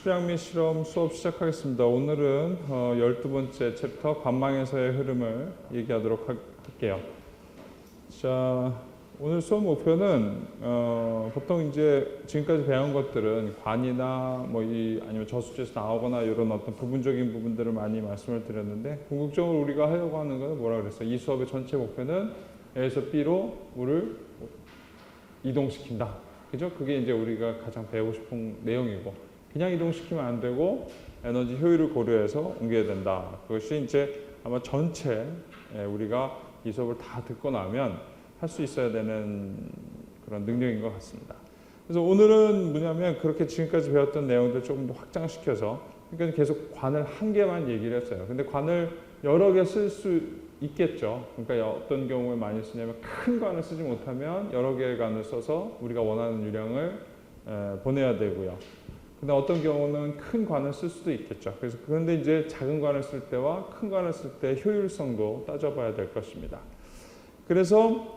수량 및 실험 수업 시작하겠습니다. 오늘은 12번째 챕터 관망에서의 흐름을 얘기하도록 할게요. 자, 오늘 수업 목표는 보통 이제 지금까지 배운 것들은 관이나 아니면 저수지에서 나오거나 이런 어떤 부분적인 부분들을 많이 말씀을 드렸는데, 궁극적으로 우리가 하려고 하는 것은 뭐라 그랬어요? 이 수업의 전체 목표는 A에서 B로 물을 이동시킨다. 그죠? 그게 이제 우리가 가장 배우고 싶은 내용이고, 그냥 이동시키면 안 되고 에너지 효율을 고려해서 옮겨야 된다. 그것이 이제 아마 전체 우리가 이 수업을 다 듣고 나면 할 수 있어야 되는 그런 능력인 것 같습니다. 그래서 오늘은 뭐냐면 그렇게 지금까지 배웠던 내용들 조금 더 확장시켜서, 그러니까 계속 관을 한 개만 얘기를 했어요. 근데 관을 여러 개 쓸 수 있겠죠. 그러니까 어떤 경우에 많이 쓰냐면 큰 관을 쓰지 못하면 여러 개의 관을 써서 우리가 원하는 유량을 보내야 되고요. 근데 어떤 경우는 큰 관을 쓸 수도 있겠죠. 그래서 그런데 이제 작은 관을 쓸 때와 큰 관을 쓸 때 효율성도 따져봐야 될 것입니다. 그래서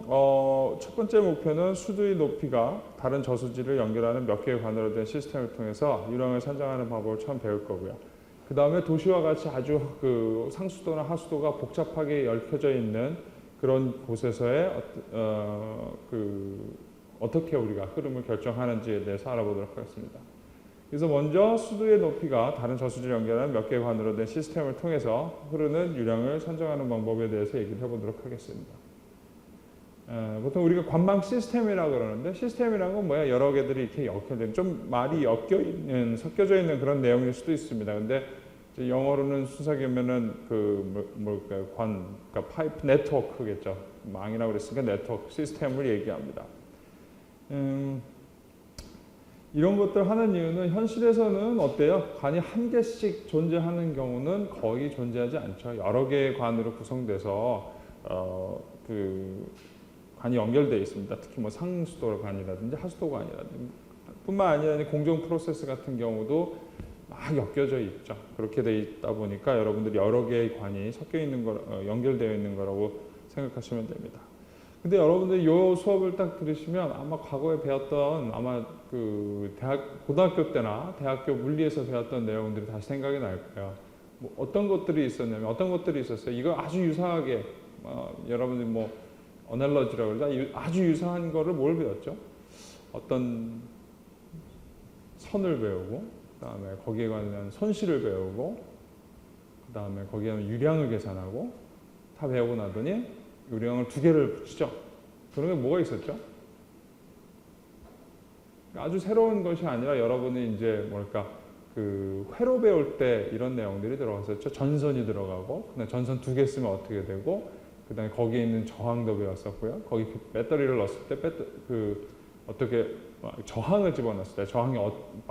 첫 번째 목표는 수도의 높이가 다른 저수지를 연결하는 몇 개의 관으로 된 시스템을 통해서 유량을 산정하는 방법을 처음 배울 거고요. 그 다음에 도시와 같이 아주 상수도나 하수도가 복잡하게 얽혀져 있는 그런 곳에서의 어떻게 우리가 흐름을 결정하는지에 대해서 알아보도록 하겠습니다. 그래서 먼저 수도의 높이가 다른 저수지를 연결하는 몇 개의 관으로 된 시스템을 통해서 흐르는 유량을 산정하는 방법에 대해서 얘기를 해보도록 하겠습니다. 보통 우리가 관망 시스템이라고 그러는데, 시스템이라는 건 뭐야? 여러 개들이 이렇게 엮여져, 좀 말이 섞여져 있는 그런 내용일 수도 있습니다. 근데 영어로는 순서기면은 그러니까 파이프 네트워크겠죠. 망이라고 그랬으니까 네트워크 시스템을 얘기합니다. 이런 것들 하는 이유는 현실에서는 어때요? 관이 한 개씩 존재하는 경우는 거의 존재하지 않죠. 여러 개의 관으로 구성돼서 관이 연결되어 있습니다. 특히 상수도 관이라든지 하수도 관이라든지, 뿐만 아니라 공정 프로세스 같은 경우도 막 엮여져 있죠. 그렇게 되어 있다 보니까 여러분들이 여러 개의 관이 섞여 있는 연결되어 있는 거라고 생각하시면 됩니다. 근데 여러분들이 이 수업을 딱 들으시면 아마 과거에 배웠던 고등학교 때나 대학교 물리에서 배웠던 내용들이 다시 생각이 날 거예요. 어떤 것들이 있었어요. 이거 아주 유사하게 여러분들이 어널러지라고 그러죠. 아주 유사한 거를 뭘 배웠죠? 어떤 선을 배우고, 그 다음에 거기에 관한 손실을 배우고, 그 다음에 거기에 관한 유량을 계산하고, 다 배우고 나더니 유량을 2개를 붙이죠. 그런 게 뭐가 있었죠? 아주 새로운 것이 아니라 여러분이 이제 회로 배울 때 이런 내용들이 들어갔었죠. 전선이 들어가고, 그다음에 전선 2개 쓰면 어떻게 되고, 그 다음에 거기에 있는 저항도 배웠었고요. 거기 배터리를 넣었을 때 어떻게 저항을 집어넣었을 때 저항이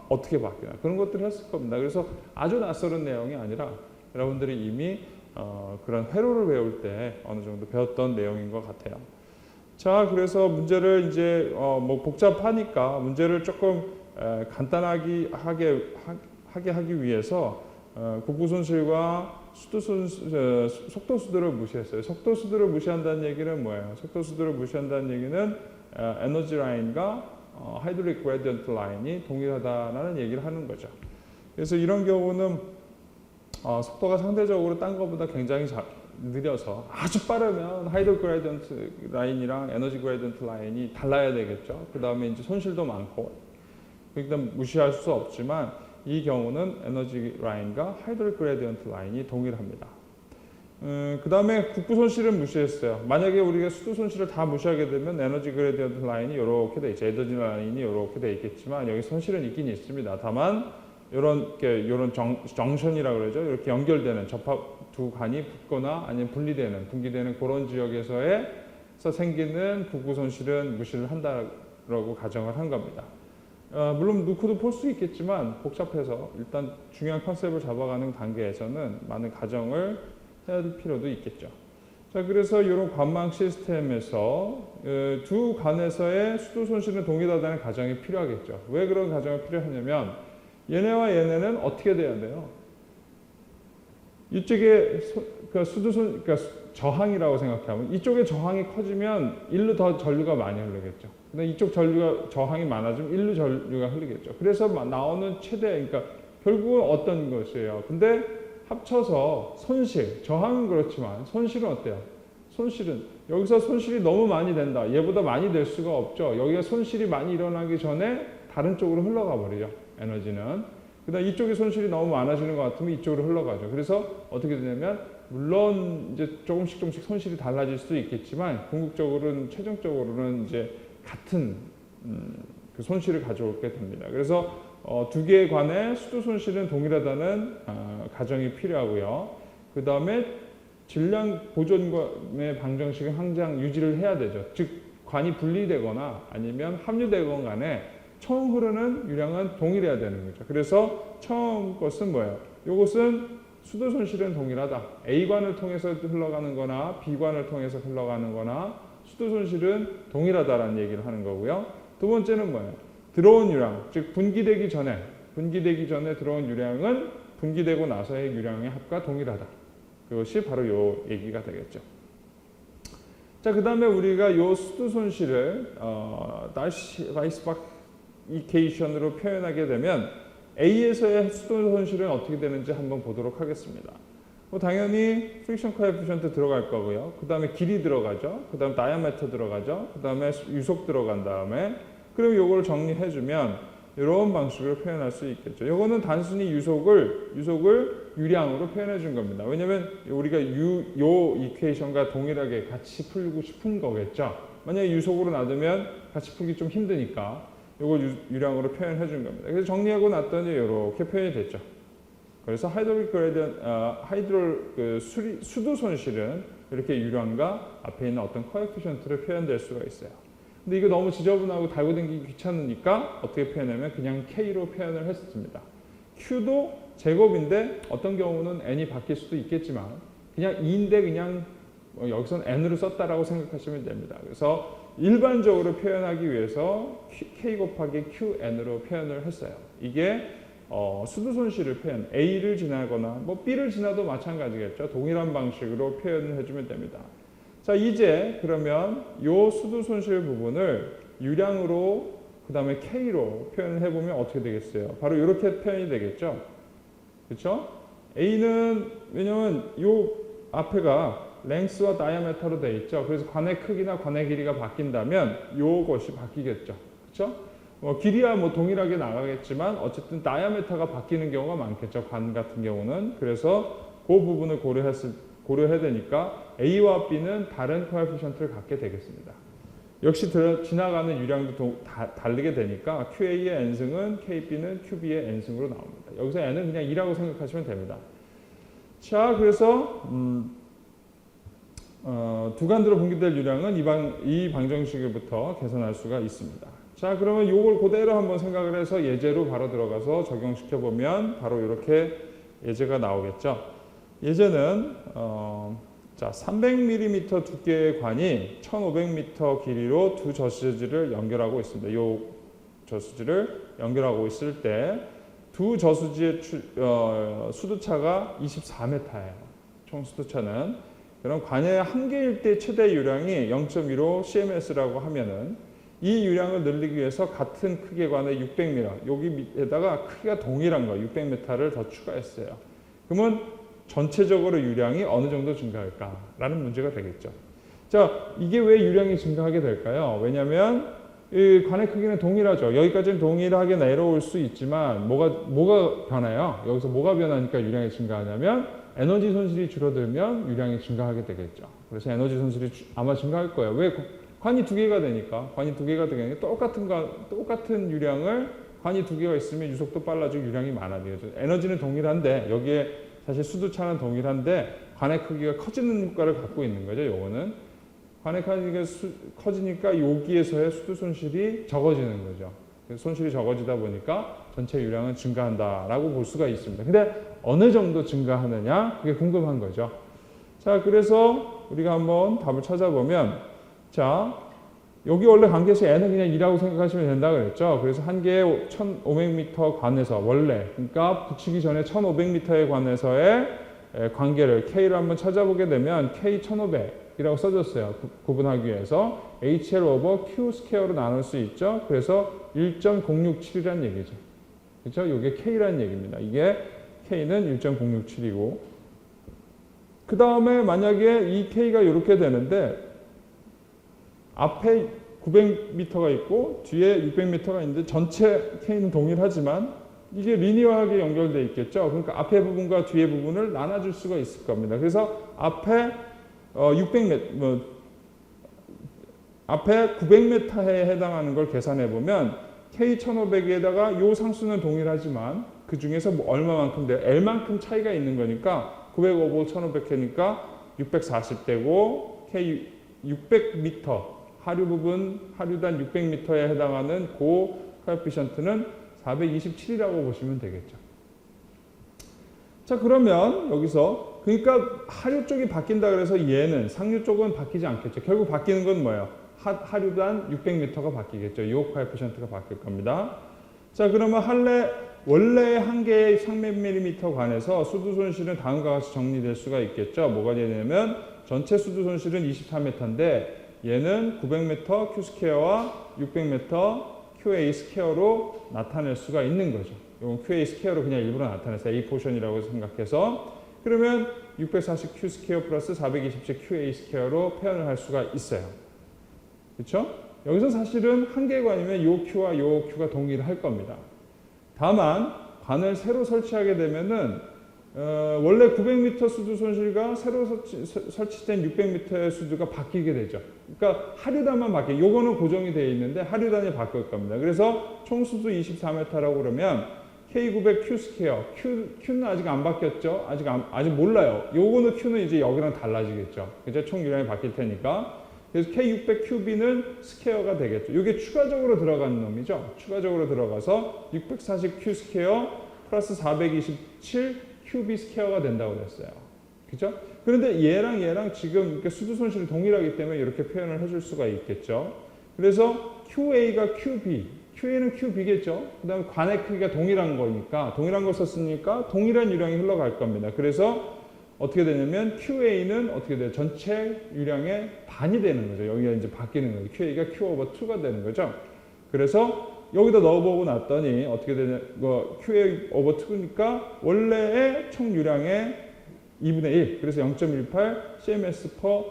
어떻게 바뀌나, 그런 것들을 했을 겁니다. 그래서 아주 낯설은 내용이 아니라 여러분들이 이미 그런 회로를 배울 때 어느 정도 배웠던 내용인 것 같아요. 자, 그래서 문제를 이제 복잡하니까 문제를 조금 간단하게 하기 위해서 국부손실과 속도수들을 무시했어요. 속도수들을 무시한다는 얘기는 뭐예요? 속도수들을 무시한다는 얘기는 에너지 라인과 하이드롤릭 그레디언트 라인이 동일하다라는 얘기를 하는 거죠. 그래서 이런 경우는 속도가 상대적으로 딴 것보다 굉장히 느려서 아주 빠르면 하이드롤릭 그레디언트 라인이랑 에너지 그레디언트 라인이 달라야 되겠죠. 그 다음에 이제 손실도 많고, 일단 무시할 수 없지만 이 경우는 에너지 라인과 하이드롤릭 그레디언트 라인이 동일합니다. 그 다음에 국부 손실은 무시했어요. 만약에 우리가 수도 손실을 다 무시하게 되면 에너지 그레디언트 라인이 이렇게 돼 있죠. 에너지 라인이 이렇게 돼 있겠지만 여기 손실은 있긴 있습니다. 다만 이런 정션이라고 그러죠. 이렇게 연결되는 접합 두 관이 붙거나 아니면 분기되는 그런 지역에서 생기는 국부 손실은 무시를 한다라고 가정을 한 겁니다. 물론 놓고도 볼 수 있겠지만 복잡해서 일단 중요한 컨셉을 잡아가는 단계에서는 많은 가정을 해야 될 필요도 있겠죠. 자, 그래서 이런 관망 시스템에서 두 관에서의 수도 손실은 동일하다는 가정이 필요하겠죠. 왜 그런 가정이 필요하냐면 얘네와 얘네는 어떻게 돼야 돼요? 이쪽에 그러니까 저항이라고 생각하면 이쪽에 저항이 커지면 일로 더 전류가 많이 흐르겠죠. 근데 이쪽 저항이 많아지면 일로 전류가 흐르겠죠. 그래서 나오는 그러니까 결국은 어떤 것이에요? 근데 합쳐서 손실, 저항은 그렇지만 손실은 어때요? 손실은 여기서 손실이 너무 많이 된다. 얘보다 많이 될 수가 없죠. 여기가 손실이 많이 일어나기 전에 다른 쪽으로 흘러가 버리죠. 에너지는. 그다음 이쪽에 손실이 너무 많아지는 것 같으면 이쪽으로 흘러가죠. 그래서 어떻게 되냐면 물론 이제 조금씩 손실이 달라질 수도 있겠지만 궁극적으로는 최종적으로는 이제 같은 그 손실을 가져오게 됩니다. 그래서 두 개에 관해 수도 손실은 동일하다는 가정이 필요하고요. 그 다음에 질량 보존의 방정식은 항상 유지를 해야 되죠. 즉 관이 분리되거나 아니면 합류되건 간에 처음 흐르는 유량은 동일해야 되는 거죠. 그래서 처음 것은 뭐예요? 이것은 수도 손실은 동일하다. A관을 통해서 흘러가는 거나 B관을 통해서 흘러가는 거나 수도 손실은 동일하다라는 얘기를 하는 거고요. 두 번째는 뭐예요? 들어온 유량, 즉 분기되기 전에 들어온 유량은 분기되고 나서의 유량의 합과 동일하다. 그것이 바로 요 얘기가 되겠죠. 자, 그 다음에 우리가 요 수도 손실을 바이스바이케이션으로 표현하게 되면 A에서의 수도 손실은 어떻게 되는지 한번 보도록 하겠습니다. 당연히 프릭션 코에피션트 들어갈 거고요. 그 다음에 길이 들어가죠. 그 다음 다이아메터 들어가죠. 그 다음에 유속 들어간 다음에 그럼 요걸 정리해주면 이런 방식으로 표현할 수 있겠죠. 이거는 단순히 유속을 유량으로 표현해 준 겁니다. 왜냐하면 우리가 요 이퀘이션과 동일하게 같이 풀고 싶은 거겠죠. 만약에 유속으로 놔두면 같이 풀기 좀 힘드니까 이걸 유량으로 표현해 준 겁니다. 그래서 정리하고 났더니 이렇게 표현이 됐죠. 그래서 수도 손실은 이렇게 유량과 앞에 있는 어떤 코에피션트로 표현될 수가 있어요. 근데 이거 너무 지저분하고 달고 다니기 귀찮으니까 어떻게 표현하면 그냥 K로 표현을 했습니다. Q도 제곱인데 어떤 경우는 N이 바뀔 수도 있겠지만 그냥 2인데 그냥 여기서는 N으로 썼다라고 생각하시면 됩니다. 그래서 일반적으로 표현하기 위해서 K 곱하기 QN으로 표현을 했어요. 이게 수도 손실을 표현, A를 지나거나 뭐 B를 지나도 마찬가지겠죠. 동일한 방식으로 표현을 해주면 됩니다. 자, 이제 그러면 요 수도 손실 부분을 유량으로 그 다음에 K로 표현을 해보면 어떻게 되겠어요? 바로 이렇게 표현이 되겠죠. 그렇죠? A는 왜냐면 요 앞에가 랭스와 다이아메터로 되어 있죠. 그래서 관의 크기나 관의 길이가 바뀐다면 요것이 바뀌겠죠. 그렇죠? 길이야 뭐 동일하게 나가겠지만 어쨌든 다이아메터가 바뀌는 경우가 많겠죠. 관 같은 경우는. 그래서 그 부분을 고려해야 되니까 A와 B는 다른 코에피션트를 갖게 되겠습니다. 역시 지나가는 유량도 다르게 되니까 QA의 N승은 KB는 QB의 N승으로 나옵니다. 여기서 N은 그냥 2라고 생각하시면 됩니다. 자, 그래서 두 간으로 분기될 유량은 이 방정식으로부터 계산할 수가 있습니다. 자, 그러면 이걸 그대로 한번 생각을 해서 예제로 바로 들어가서 적용시켜 보면 바로 이렇게 예제가 나오겠죠. 예제는 자, 300mm 두께의 관이 1500m 길이로 두 저수지를 연결하고 있습니다. 이 저수지를 연결하고 있을 때 두 저수지의 수도차가 24m예요. 총 수도차는. 그럼 관의 한 개일 때 최대 유량이 0.15 CMS라고 하면은 이 유량을 늘리기 위해서 같은 크기의 관의 600m, 여기 밑에다가 크기가 동일한 거 600m를 더 추가했어요. 그러면 전체적으로 유량이 어느 정도 증가할까라는 문제가 되겠죠. 자, 이게 왜 유량이 증가하게 될까요? 왜냐하면 이 관의 크기는 동일하죠. 여기까지는 동일하게 내려올 수 있지만 뭐가 변해요? 여기서 뭐가 변하니까 유량이 증가하냐면 에너지 손실이 줄어들면 유량이 증가하게 되겠죠. 그래서 에너지 손실이 아마 증가할 거예요. 왜? 관이 두 개가 되니까. 관이 두 개가 되니까 똑같은 유량을 관이 두 개가 있으면 유속도 빨라지고 유량이 많아지죠. 에너지는 동일한데 여기에 사실 수도차는 동일한데 관의 크기가 커지는 효과를 갖고 있는 거죠. 요거는 관의 크기가 커지니까 여기에서의 수도 손실이 적어지는 거죠. 손실이 적어지다 보니까 전체 유량은 증가한다라고 볼 수가 있습니다. 근데 어느 정도 증가하느냐? 그게 궁금한 거죠. 자, 그래서 우리가 한번 답을 찾아보면 자, 여기 원래 관계수 N은 그냥 2라고 생각하시면 된다 그랬죠. 그래서 한 개의 1500m 관에서 원래 그러니까 붙이기 전에 1500m의 관에서의 관계를 K를 한번 찾아보게 되면 K 1500이라고 써줬어요. 구분하기 위해서 HL 오버 Q 스퀘어로 나눌 수 있죠. 그래서 1.067이라는 얘기죠. 그렇죠? 이게 K라는 얘기입니다. 이게 K는 1.067이고 그 다음에 만약에 이 K가 이렇게 되는데 앞에 900m가 있고 뒤에 600m가 있는데 전체 K는 동일하지만 이게 리니어하게 연결되어 있겠죠. 그러니까 앞에 부분과 뒤에 부분을 나눠줄 수가 있을 겁니다. 그래서 앞에 600m, 앞에 900m에 해당하는 걸 계산해 보면 K1500에다가 요 상수는 동일하지만 그 중에서 뭐 얼마만큼 돼요? L만큼 차이가 있는 거니까 905볼 1500K니까 640되고 K 600m 하류 부분 하류단 600m에 해당하는 그 코에피션트는 427이라고 보시면 되겠죠. 자, 그러면 여기서 그러니까 하류 쪽이 바뀐다 그래서 얘는 상류 쪽은 바뀌지 않겠죠. 결국 바뀌는 건 뭐예요? 하류단 600m가 바뀌겠죠. 이 코에피션트가 바뀔 겁니다. 자, 그러면 원래 한 개의 300mm 관에서 수두 손실은 다음과 같이 정리될 수가 있겠죠. 뭐가 되냐면 전체 수두 손실은 24m인데 얘는 900m Q 스퀘어와 600m QA 스퀘어로 나타낼 수가 있는 거죠. 이건 QA 스퀘어로 그냥 일부러 나타냈어요. A 포션이라고 생각해서. 그러면 640 Q 스퀘어 플러스 427 QA 스퀘어로 표현을 할 수가 있어요. 그렇죠? 여기서 사실은 한 개의 관이면 요 Q와 요 Q가 동일할 겁니다. 다만 관을 새로 설치하게 되면은 원래 900m 수두 손실과 새로 설치된 600m의 수두가 바뀌게 되죠. 그러니까 하류단만 바뀌어요. 요거는 고정이 되어 있는데 하류단이 바뀔 겁니다. 그래서 총 수두 24m라고 그러면 K900 Q 스퀘어, Q는 아직 안 바뀌었죠. 아직 몰라요. 요거는 Q는 이제 여기랑 달라지겠죠. 그죠? 총 유량이 바뀔 테니까. 그래서 K600 QB는 스퀘어가 되겠죠. 이게 추가적으로 들어가는 놈이죠. 추가적으로 들어가서 640 Q 스퀘어 플러스 427 QB 스퀘어가 된다고 그랬어요. 그죠? 그런데 얘랑 지금 이렇게 수두 손실이 동일하기 때문에 이렇게 표현을 해줄 수가 있겠죠. 그래서 QA가 QB, QA는 QB겠죠. 그 다음에 관의 크기가 동일한 거니까, 동일한 걸 썼으니까 동일한 유량이 흘러갈 겁니다. 그래서 어떻게 되냐면 QA는 어떻게 돼요? 전체 유량의 반이 되는 거죠. 여기가 이제 바뀌는 거죠. QA가 Q 오버 2가 되는 거죠. 그래서 여기다 넣어보고 났더니 어떻게 되냐? QA 오버 2니까 원래의 총 유량의 2분의 1. 그래서 0.18 CMS per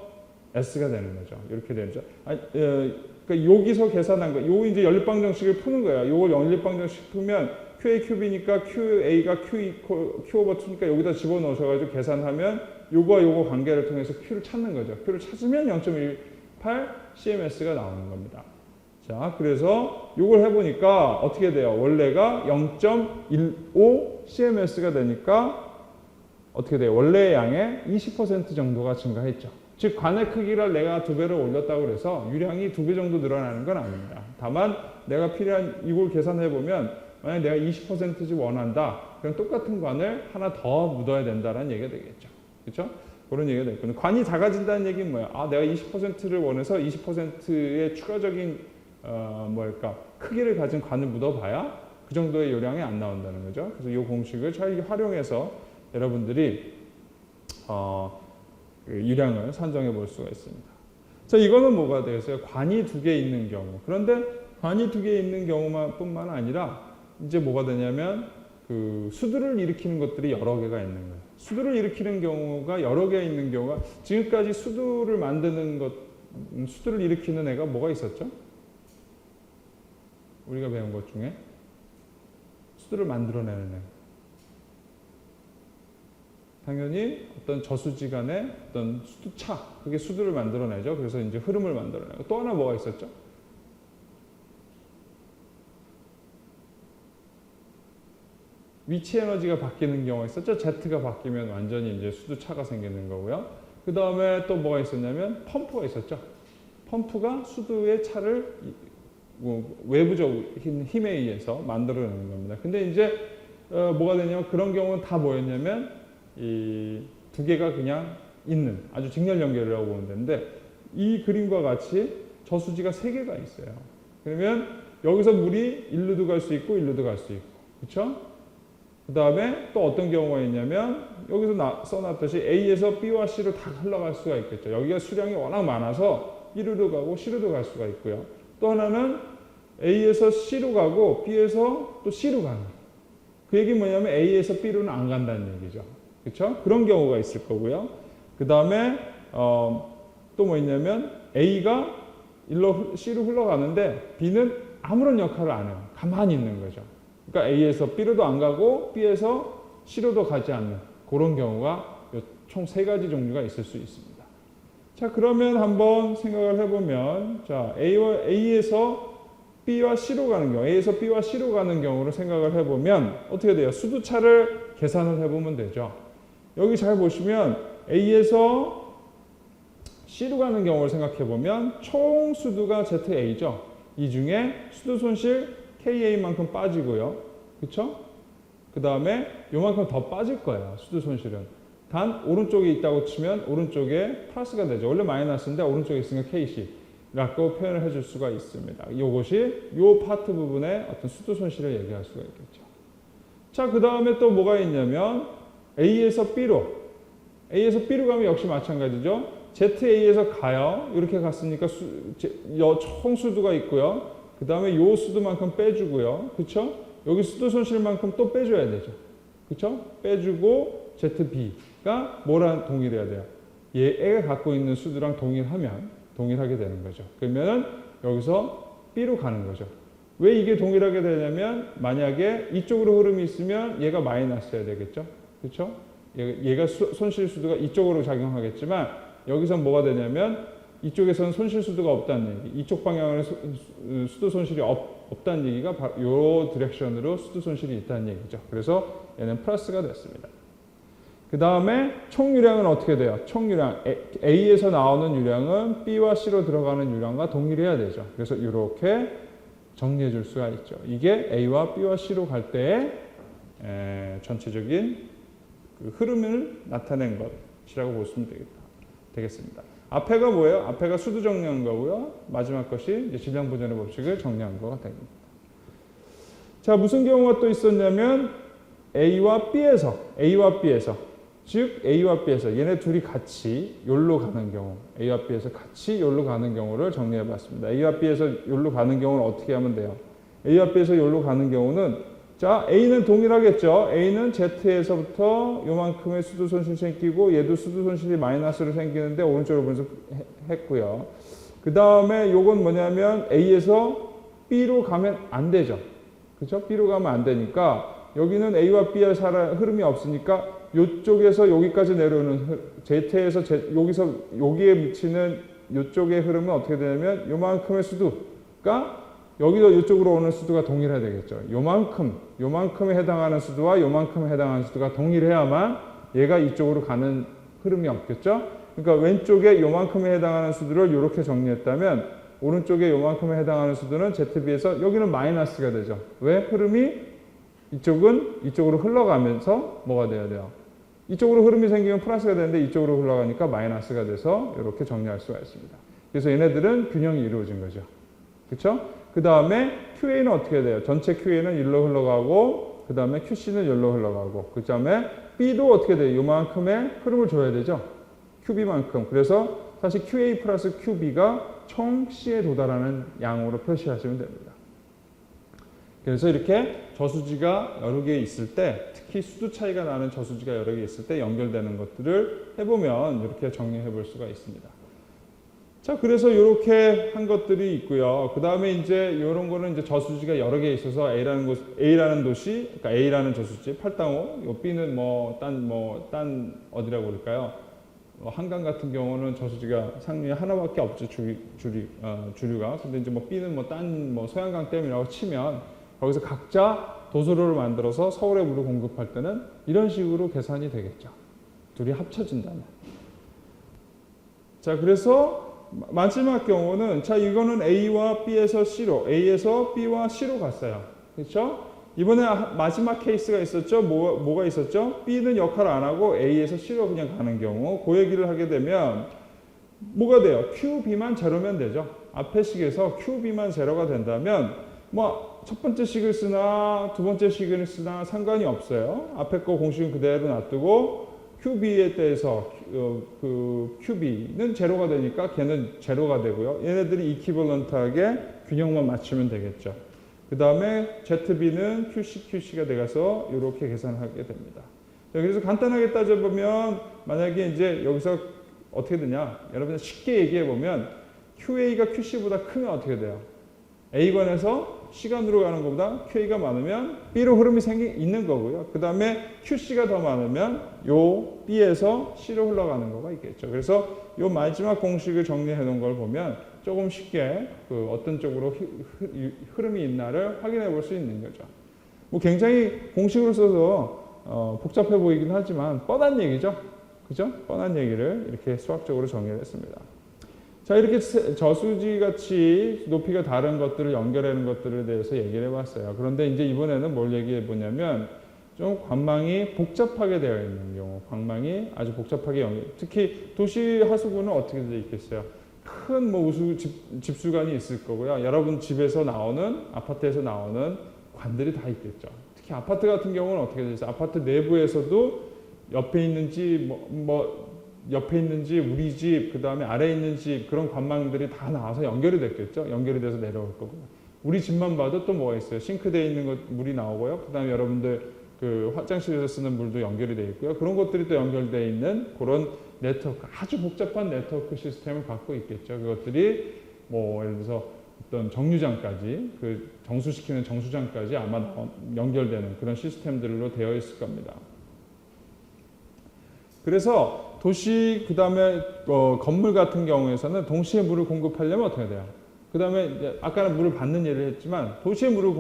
S가 되는 거죠. 이렇게 되죠. 그러니까 여기서 계산한 거, 요 이제 연립방 정식을 푸는 거예요. 요걸 연립방 정식 풀면 QA, QB니까 QA가 Q 오버 2니까 여기다 집어넣으셔가지고 계산하면 요거와 요거 관계를 통해서 Q를 찾는 거죠. Q를 찾으면 0.18 CMS가 나오는 겁니다. 자, 그래서 요걸 해보니까 어떻게 돼요? 원래가 0.15 CMS가 되니까 어떻게 돼요? 원래의 양의 20% 정도가 증가했죠. 즉 관의 크기를 내가 2배로 올렸다고 그래서 유량이 2배 정도 늘어나는 건 아닙니다. 다만 내가 필요한 이걸 계산해보면 만약 내가 20%지 원한다. 그럼 똑같은 관을 하나 더 묻어야 된다는 얘기가 되겠죠. 그렇죠? 그런 얘기가 되겠군요. 관이 작아진다는 얘기는 뭐예요? 아, 내가 20%를 원해서 20%의 추가적인 크기를 가진 관을 묻어봐야 그 정도의 요량이 안 나온다는 거죠. 그래서 이 공식을 잘 활용해서 여러분들이 유량을 산정해 볼 수가 있습니다. 자, 이거는 뭐가 되겠어요? 관이 2개 있는 경우. 그런데 관이 2개 있는 경우뿐만 아니라 이제 뭐가 되냐면 그 수두를 일으키는 것들이 여러 개가 있는 거예요. 수두를 일으키는 경우가 여러 개 있는 경우가 지금까지 수두를 만드는 수두를 일으키는 애가 뭐가 있었죠? 우리가 배운 것 중에 수두를 만들어내는 애. 당연히 어떤 저수지간의 어떤 수두차, 그게 수두를 만들어내죠. 그래서 이제 흐름을 만들어내고 또 하나 뭐가 있었죠? 위치 에너지가 바뀌는 경우가 있었죠. Z가 바뀌면 완전히 이제 수두차가 생기는 거고요. 그 다음에 또 뭐가 있었냐면 펌프가 있었죠. 펌프가 수두의 차를 외부적인 힘에 의해서 만들어내는 겁니다. 근데 이제 뭐가 되냐면 그런 경우는 다 뭐였냐면 이 2개가 그냥 있는 아주 직렬 연결이라고 보면 되는데 이 그림과 같이 저수지가 3개가 있어요. 그러면 여기서 물이 일루도 갈 수 있고 일루도 갈 수 있고, 그렇죠? 그 다음에 또 어떤 경우가 있냐면 여기서 써놨듯이 A에서 B와 C로 다 흘러갈 수가 있겠죠. 여기가 수량이 워낙 많아서 B로도 가고 C로도 갈 수가 있고요. 또 하나는 A에서 C로 가고 B에서 또 C로 가는. 그렇죠? 그런 경우가 있겠죠. 그러면 여기서 나타났듯이 A에서 B와 C로 다 흘러갈 수가 있겠죠. 여기가 수량이 워낙 많아서 B로도 가고 C로도 갈 수가 있고요. 또 하나는 A에서 C로 가고 B에서 또 C로 가는. 그 얘기는 뭐냐면 A에서 B로는 안 간다는 얘기죠. 그렇죠? 그런 경우가 있을 거고요. 그 다음에 또 뭐 있냐면 A가 C로 흘러가는데 B는 아무런 역할을 안 해요. 가만히 있는 거죠. 그러니까 A에서 B로도 안 가고 B에서 C로도 가지 않는 그런 경우가 총 3가지 종류가 있을 수 있습니다. 자, 그러면 한번 생각을 해보면, 자, A에서 B와 C로 가는 경우, A에서 B와 C로 가는 경우를 생각을 해보면 어떻게 돼요? 수두차를 계산을 해보면 되죠. 여기 잘 보시면 A에서 C로 가는 경우를 생각해보면 총 수두가 ZA죠. 이 중에 수두 손실 KA만큼 빠지고요. 그렇죠? 그 다음에 요만큼 더 빠질 거예요. 수두 손실은. 단 오른쪽에 있다고 치면 오른쪽에 플러스가 되죠. 원래 마이너스인데 오른쪽에 있으니까 KC라고 표현을 해줄 수가 있습니다. 이것이 요 파트 부분의 어떤 수두 손실을 얘기할 수가 있겠죠. 자, 그 다음에 또 뭐가 있냐면 A에서 B로 가면 역시 마찬가지죠. ZA에서 가요. 이렇게 갔으니까 총 수두가 있고요. 그 다음에 요 수두만큼 빼주고요. 그쵸? 여기 수두 손실만큼 또 빼줘야 되죠. 그쵸? 빼주고 ZB가 뭐랑 동일해야 돼요? 얘가 갖고 있는 수두랑 동일하게 되는 거죠. 그러면 여기서 B로 가는 거죠. 왜 이게 동일하게 되냐면 만약에 이쪽으로 흐름이 있으면 얘가 마이너스여야 되겠죠. 그쵸? 얘가 손실 수두가 이쪽으로 작용하겠지만 여기서 뭐가 되냐면 이쪽에서는 손실 수두가 없다는 얘기, 이쪽 방향으로 수두 손실이 없다는 얘기가 바로 이 디렉션으로 수두 손실이 있다는 얘기죠. 그래서 얘는 플러스가 됐습니다. 그 다음에 총 유량은 어떻게 돼요? 총 유량 A에서 나오는 유량은 B와 C로 들어가는 유량과 동일해야 되죠. 그래서 이렇게 정리해 줄 수가 있죠. 이게 A와 B와 C로 갈 때의 전체적인 그 흐름을 나타낸 것이라고 보시면 되겠습니다. 앞에가 뭐예요? 앞에가 수두 정리한 거고요. 마지막 것이 이제 질량 보존의 법칙을 정리한 거가 됩니다. 자, 무슨 경우가 또 있었냐면 A와 B에서 즉 A와 B에서 얘네 둘이 같이 요로 가는 경우, A와 B에서 같이 요로 가는 경우를 정리해 봤습니다. A와 B에서 요로 가는 경우는 어떻게 하면 돼요? A와 B에서 요로 가는 경우는 자, A는 동일하겠죠. A는 Z에서부터 요만큼의 수두 손실 생기고 얘도 수두 손실이 마이너스로 생기는데 오른쪽으로 분석했고요. 그 다음에 요건 뭐냐면 A에서 B로 가면 안 되죠. 그렇죠? B로 가면 안 되니까 여기는 A와 B의 흐름이 없으니까 요쪽에서 여기까지 내려오는 Z에서 여기서 여기에 미치는 요쪽의 흐름은 어떻게 되냐면 요만큼의 수두가 여기도 이쪽으로 오는 수두가 동일해야 되겠죠. 요만큼에 해당하는 수두와 요만큼에 해당하는 수두가 동일해야만 얘가 이쪽으로 가는 흐름이 없겠죠. 그러니까 왼쪽에 요만큼에 해당하는 수두를 이렇게 정리했다면 오른쪽에 요만큼에 해당하는 수두는 ZB에서 여기는 마이너스가 되죠. 왜? 흐름이 이쪽은 이쪽으로 흘러가면서 뭐가 돼야 돼요? 이쪽으로 흐름이 생기면 플러스가 되는데 이쪽으로 흘러가니까 마이너스가 돼서 이렇게 정리할 수가 있습니다. 그래서 얘네들은 균형이 이루어진 거죠. 그렇죠? 그 다음에 QA는 어떻게 돼요? 전체 QA는 1로 흘러가고 그 다음에 QC는 1로 흘러가고 그 다음에 B도 어떻게 돼요? 요만큼의 흐름을 줘야 되죠? QB만큼. 그래서 사실 QA 플러스 QB가 총 C에 도달하는 양으로 표시하시면 됩니다. 그래서 이렇게 저수지가 여러 개 있을 때 특히 수두 차이가 나는 저수지가 여러 개 있을 때 연결되는 것들을 해보면 이렇게 정리해 볼 수가 있습니다. 자, 그래서 이렇게 한 것들이 있고요. 그 다음에 이제 이런 거는 이제 저수지가 여러 개 있어서 A라는 도시, 그러니까 A라는 저수지, 팔당호, 요 B는 딴 어디라고 그럴까요? 한강 같은 경우는 저수지가 상류에 하나밖에 없죠, 주류가. 근데 이제 B는 소양강 댐이라고 치면 거기서 각자 도수로를 만들어서 서울에 물을 공급할 때는 이런 식으로 계산이 되겠죠. 둘이 합쳐진다면. 자, 그래서 마지막 경우는 자 이거는 A와 B에서 C로, A에서 B와 C로 갔어요. 그렇죠? 이번에 마지막 케이스가 있었죠. 뭐가 있었죠? B는 역할을 안 하고 A에서 C로 그냥 가는 경우 그 얘기를 하게 되면 뭐가 돼요? QB만 제로면 되죠. 앞에 식에서 QB만 제로가 된다면 첫 번째 식을 쓰나 두 번째 식을 쓰나 상관이 없어요. 앞에 거 공식은 그대로 놔두고 QB에 대해서 그 QB는 제로가 되니까 걔는 제로가 되고요. 얘네들이 이퀴벌런트하게 균형만 맞추면 되겠죠. 그 다음에 ZB는 QC가 돼가서 이렇게 계산하게 됩니다. 자, 그래서 간단하게 따져보면 만약에 이제 여기서 어떻게 되냐? 여러분 쉽게 얘기해보면 QA가 QC보다 크면 어떻게 돼요? A관에서 C관으로 가는 것보다 QA가 많으면 B로 흐름이 있는 거고요. 그 다음에 QC가 더 많으면 요 B에서 C로 흘러가는 거가 있겠죠. 그래서 요 마지막 공식을 정리해 놓은 걸 보면 조금 쉽게 그 어떤 쪽으로 흐름이 있나를 확인해 볼 수 있는 거죠. 뭐 굉장히 공식으로 써서 복잡해 보이긴 하지만 뻔한 얘기죠. 그죠? 뻔한 얘기를 이렇게 수학적으로 정리를 했습니다. 자, 이렇게 저수지 같이 높이가 다른 것들을 연결하는 것들에 대해서 얘기를 해봤어요. 그런데 이제 이번에는 뭘 얘기해 보냐면 좀 관망이 복잡하게 되어 있는 경우, 관망이 아주 복잡하게 특히 도시 하수구는 어떻게 되어 있겠어요? 큰 뭐 집수관이 있을 거고요. 여러분 집에서 나오는, 아파트에서 나오는 관들이 다 있겠죠. 특히 아파트 같은 경우는 어떻게 되어 있어요? 아파트 내부에서도 옆에 있는지 옆에 있는지 우리 집, 그 다음에 아래에 있는 집 그런 관망들이 다 나와서 연결이 됐겠죠. 연결이 돼서 내려올 거고요. 우리 집만 봐도 또 뭐가 있어요? 싱크대에 있는 것 물이 나오고요. 그 다음에 여러분들 그 화장실에서 쓰는 물도 연결이 되어 있고요. 그런 것들이 또 연결되어 있는 그런 네트워크, 아주 복잡한 네트워크 시스템을 갖고 있겠죠. 그것들이 뭐 예를 들어서 어떤 정류장까지, 그 정수시키는 정수장까지 아마 연결되는 그런 시스템들로 되어 있을 겁니다. 그래서 도시 그 다음에 건물 같은 경우에서는 동시에 물을 공급하려면 어떻게 돼요? 그 다음에 아까는 물을 받는 예를 했지만 도시에 물을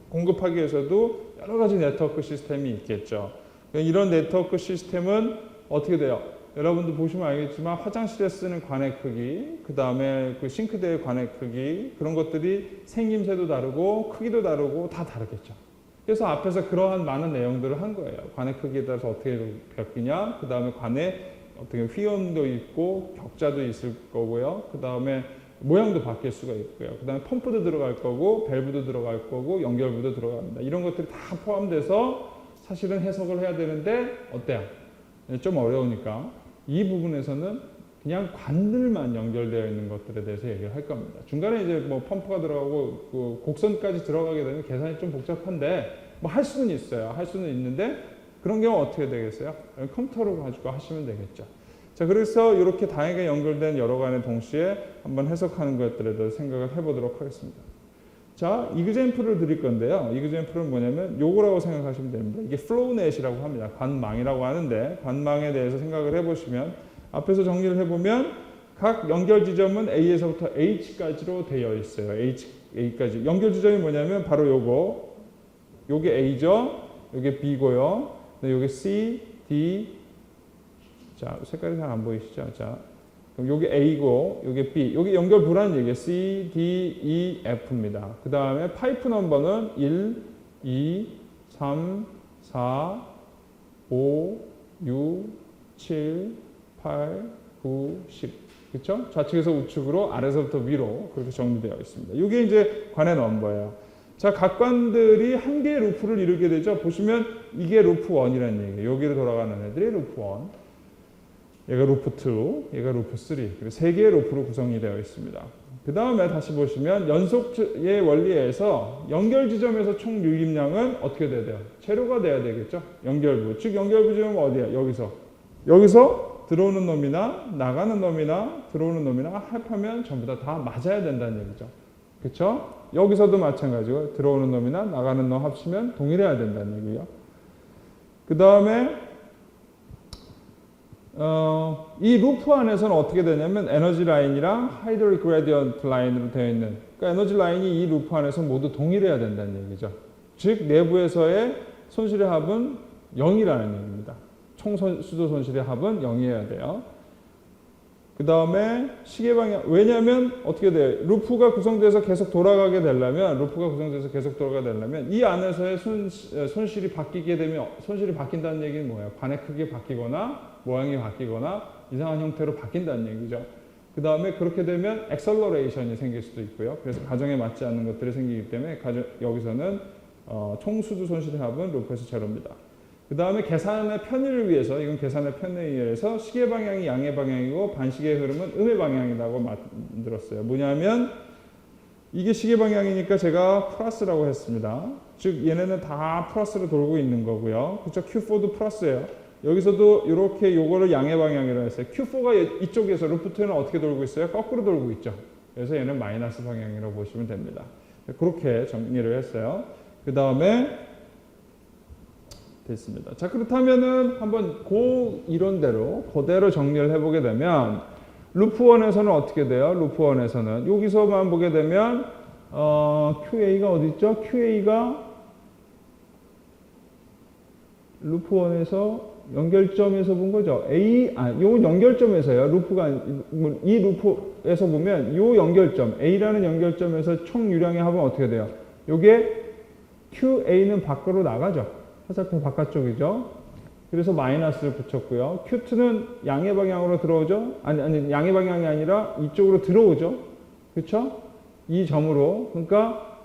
공급하기 위해서도 여러 가지 네트워크 시스템이 있겠죠. 이런 네트워크 시스템은 어떻게 돼요? 여러분들 보시면 알겠지만 화장실에 쓰는 관의 크기, 그 다음에 그 싱크대의 관의 크기, 그런 것들이 생김새도 다르고 크기도 다르고 다 다르겠죠. 그래서 앞에서 그러한 많은 내용들을 한 거예요. 관의 크기에 따라서 어떻게 바뀌냐, 그 다음에 관에 어떻게 휘엄도 있고 격자도 있을 거고요. 그 다음에 모양도 바뀔 수가 있고요. 그 다음에 펌프도 들어갈 거고 밸브도 들어갈 거고 연결부도 들어갑니다. 이런 것들이 다 포함돼서 사실은 해석을 해야 되는데 어때요? 좀 어려우니까 이 부분에서는 그냥 관들만 연결되어 있는 것들에 대해서 얘기를 할 겁니다. 중간에 이제 뭐 펌프가 들어가고 그 곡선까지 들어가게 되면 계산이 좀 복잡한데 뭐 할 수는 있어요. 할 수는 있는데 그런 경우 어떻게 되겠어요? 컴퓨터로 가지고 하시면 되겠죠. 자, 그래서 이렇게 다양하게 연결된 여러 간에 동시에 한번 해석하는 것들에 대해서 생각을 해보도록 하겠습니다. 자, 이그젠플을 드릴 건데요. 이그젠플은 뭐냐면 요거라고 생각하시면 됩니다. 이게 플로우넷이라고 합니다. 관망이라고 하는데 관망에 대해서 생각을 해보시면 앞에서 정리를 해보면 각 연결 지점은 A에서부터 H까지로 되어 있어요. A까지. 연결 지점이 뭐냐면 바로 요게 A죠. 요게 B고요. 요게 C, D. 자, 색깔이 잘 안 보이시죠? 자, 그럼 요게 A고, 요게 B. 요게 연결부라는 얘기예요. C, D, E, F입니다. 그 다음에 파이프 넘버는 1, 2, 3, 4, 5, 6, 7, 8, 9, 10. 그렇죠? 좌측에서 우측으로 아래서부터 위로 그렇게 정리되어 있습니다. 이게 이제 관의 넘버예요. 자, 각 관들이 한 개의 루프를 이루게 되죠. 보시면 이게 루프 1이라는 얘기예요. 여기로 돌아가는 애들이 루프 1. 얘가 루프 2, 얘가 루프 3. 그리고 세 개의 루프로 구성이 되어 있습니다. 그 다음에 다시 보시면 연속의 원리에서 연결 지점에서 총 유입량은 어떻게 돼야 돼요? 제로가 돼야 되겠죠? 연결부. 즉 연결부 지점은 어디야? 여기서 들어오는 놈이나 나가는 놈이나 들어오는 놈이나 합하면 전부 다 맞아야 된다는 얘기죠. 그렇죠? 여기서도 마찬가지고 들어오는 놈이나 나가는 놈 합치면 동일해야 된다는 얘기예요. 그 다음에 이 루프 안에서는 어떻게 되냐면 에너지 라인이랑 하이드롤릭 그레디언트 라인으로 되어 있는, 그러니까 에너지 라인이 이 루프 안에서 모두 동일해야 된다는 얘기죠. 즉 내부에서의 손실의 합은 0이라는 얘기입니다. 총 수도 손실의 합은 0이어야 돼요. 그 다음에 시계 방향, 왜냐하면 어떻게 돼요? 루프가 구성돼서 계속 돌아가게 되려면 이 안에서의 손실이 바뀌게 되면, 손실이 바뀐다는 얘기는 뭐예요? 관의 크기가 바뀌거나 모양이 바뀌거나 이상한 형태로 바뀐다는 얘기죠. 그 다음에 그렇게 되면 액셀러레이션이 생길 수도 있고요. 그래서 가정에 맞지 않는 것들이 생기기 때문에 여기서는 총 수도 손실의 합은 루프에서 제로입니다. 그 다음에 계산의 편의를 위해서, 이건 계산의 편의에 의해서 시계 방향이 양의 방향이고 반시계의 흐름은 음의 방향이라고 만들었어요. 뭐냐면 이게 시계 방향이니까 제가 플러스라고 했습니다. 즉 얘네는 다 플러스로 돌고 있는 거고요. 그렇죠? Q4도 플러스예요. 여기서도 이렇게 요거를 양의 방향이라고 했어요. Q4가 이쪽에서 루프2는 어떻게 돌고 있어요? 거꾸로 돌고 있죠. 그래서 얘는 마이너스 방향이라고 보시면 됩니다. 그렇게 정리를 했어요. 그 다음에 됐습니다. 자, 그렇다면은 한번 그 이론대로 그대로 정리를 해보게 되면 루프1에서는 어떻게 돼요? 루프1에서는 여기서만 보게 되면 QA가 어디 있죠? QA가 루프1에서 연결점에서 본 거죠. 요건 연결점에서요. 루프가 이 루프에서 보면 요 연결점 A라는 연결점에서 총 유량의 합은 어떻게 돼요? 요게 QA는 밖으로 나가죠. 화살표 바깥쪽이죠. 그래서 마이너스를 붙였고요. Q2는 양의 방향으로 들어오죠. 아니 양의 방향이 아니라 이쪽으로 들어오죠. 그렇죠? 이 점으로. 그러니까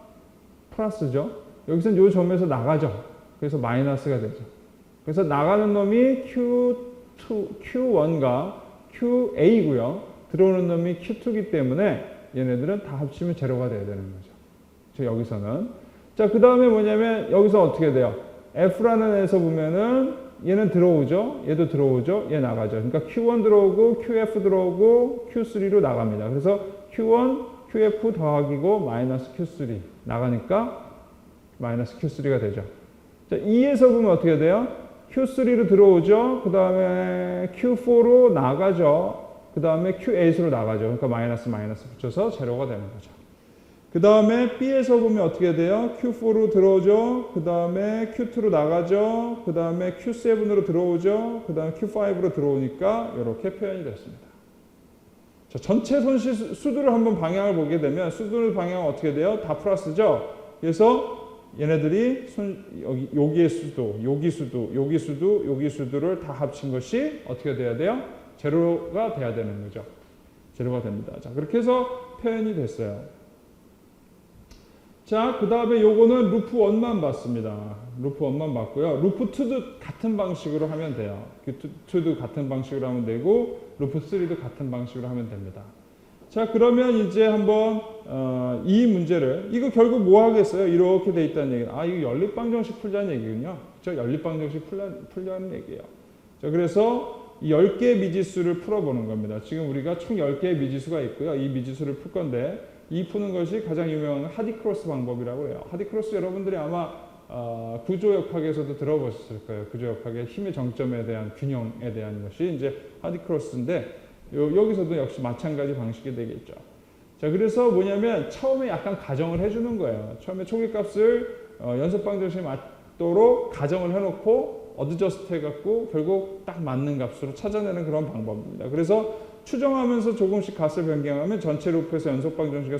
플러스죠. 여기서는 요 점에서 나가죠. 그래서 마이너스가 되죠. 그래서 나가는 놈이 Q1과 QA고요. 들어오는 놈이 Q2이기 때문에 얘네들은 다 합치면 제로가 돼야 되는 거죠. 여기서는. 자, 그 다음에 뭐냐면 여기서 어떻게 돼요? F라는 애에서 보면은 얘는 들어오죠. 얘도 들어오죠. 얘 나가죠. 그러니까 Q1 들어오고 QF 들어오고 Q3로 나갑니다. 그래서 Q1, QF 더하기고 마이너스 Q3 나가니까 마이너스 Q3가 되죠. 자, 2에서 보면 어떻게 돼요? Q3로 들어오죠. 그 다음에 Q4로 나가죠. 그 다음에 Q8으로 나가죠. 그러니까 마이너스 붙여서 제로가 되는 거죠. 그 다음에 B에서 보면 어떻게 돼요? Q4로 들어오죠. 그 다음에 Q2로 나가죠. 그 다음에 Q7으로 들어오죠. 그 다음에 Q5로 들어오니까 이렇게 표현이 됐습니다. 자, 전체 손실 수두를 한번 방향을 보게 되면 수두의 방향은 어떻게 돼요? 다 플러스죠. 그래서 얘네들이 여기의 수도, 여기 수도, 여기 수도, 여기 수두를 다 합친 것이 어떻게 돼야 돼요? 제로가 돼야 되는 거죠. 제로가 됩니다. 자, 그렇게 해서 표현이 됐어요. 자, 그 다음에 요거는 루프 1만 봤습니다. 루프 1만 봤고요. 루프 2도 같은 방식으로 하면 돼요. 2도 같은 방식으로 하면 되고, 루프 3도 같은 방식으로 하면 됩니다. 자, 그러면 이제 한번 이 문제를 이거 결국 뭐 하겠어요? 이렇게 돼 있다는 얘기는 이거 연립방정식 풀자는 얘기군요. 그렇죠? 연립방정식 풀자는 얘기예요. 자, 그래서 이 10개의 미지수를 풀어보는 겁니다. 지금 우리가 총 10개의 미지수가 있고요. 이 미지수를 풀 건데 이 푸는 것이 가장 유명한 하디크로스 방법이라고 해요. 하디크로스 여러분들이 아마 구조역학에서도 들어보셨을 거예요. 구조역학의 힘의 정점에 대한 균형에 대한 것이 이제 하디크로스인데 여기서도 역시 마찬가지 방식이 되겠죠. 자, 그래서 뭐냐면 처음에 약간 가정을 해주는 거예요. 처음에 초기값을 연속방정식에 맞도록 가정을 해놓고 어드저스트 해갖고 결국 딱 맞는 값으로 찾아내는 그런 방법입니다. 그래서 추정하면서 조금씩 값을 변경하면 전체 루프에서 연속방정식과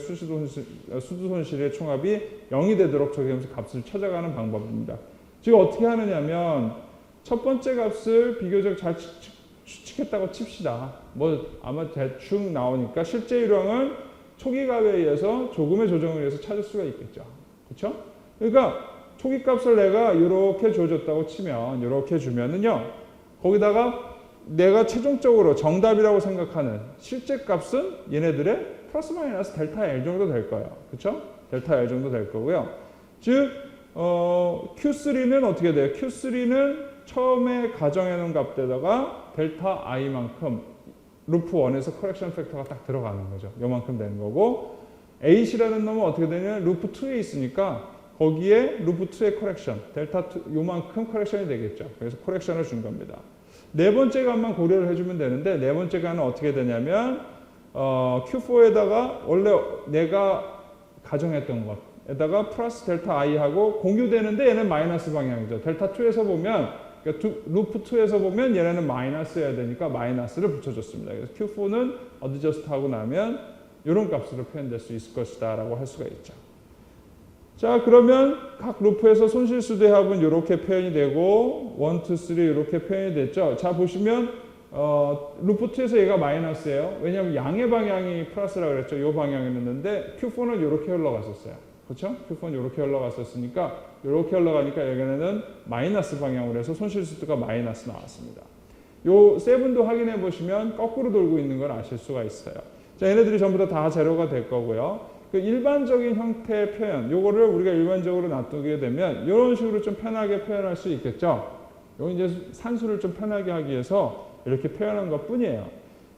수두 손실의 총합이 0이 되도록 적용하면서 값을 찾아가는 방법입니다. 지금 어떻게 하느냐면 첫 번째 값을 비교적 잘 추측했다고 칩시다. 뭐 아마 대충 나오니까 실제 유량은 초기 값에 의해서 조금의 조정을 위해서 찾을 수가 있겠죠. 그렇죠? 그러니까 초기 값을 내가 이렇게 줘줬다고 치면 이렇게 주면은요. 거기다가 내가 최종적으로 정답이라고 생각하는 실제 값은 얘네들의 플러스 마이너스 델타 L 정도 될 거예요. 그렇죠? 델타 L 정도 될 거고요. 즉 Q3는 어떻게 돼요? Q3는 처음에 가정해 놓은 값에다가 델타 I만큼 루프 1에서 커렉션 팩터가 딱 들어가는 거죠. 요만큼 되는 거고 H라는 놈은 어떻게 되냐면 루프 2에 있으니까 거기에 루프 2의 커렉션, 델타 2 요만큼 커렉션이 되겠죠. 그래서 커렉션을 준 겁니다. 네 번째 값만 고려를 해주면 되는데 네 번째 값은 어떻게 되냐면 Q4에다가 원래 내가 가정했던 것에다가 플러스 델타 I하고 공유되는데 얘는 마이너스 방향이죠. 델타 2에서 보면 그러니까 루프 2에서 보면 얘네는 마이너스여야 되니까 마이너스를 붙여줬습니다. 그래서 Q4는 어드저스트 하고 나면 이런 값으로 표현될 수 있을 것이다 라고 할 수가 있죠. 자, 그러면 각 루프에서 손실수의 합은 이렇게 표현이 되고 1, 2, 3 이렇게 표현이 됐죠. 자, 보시면 루프 2에서 얘가 마이너스예요. 왜냐하면 양의 방향이 플러스라고 그랬죠. 이 방향이었는데 Q4는 이렇게 흘러갔었어요. 그렇죠? Q4는 이렇게 흘러갔었으니까 이렇게 흘러가니까 여기는 마이너스 방향으로 해서 손실수가 마이너스 나왔습니다. 요 세븐도 확인해 보시면 거꾸로 돌고 있는 걸 아실 수가 있어요. 자, 얘네들이 전부 다 제로가 될 거고요. 그 일반적인 형태의 표현, 요거를 우리가 일반적으로 놔두게 되면 이런 식으로 좀 편하게 표현할 수 있겠죠. 요 이제 산수를 좀 편하게 하기 위해서 이렇게 표현한 것 뿐이에요.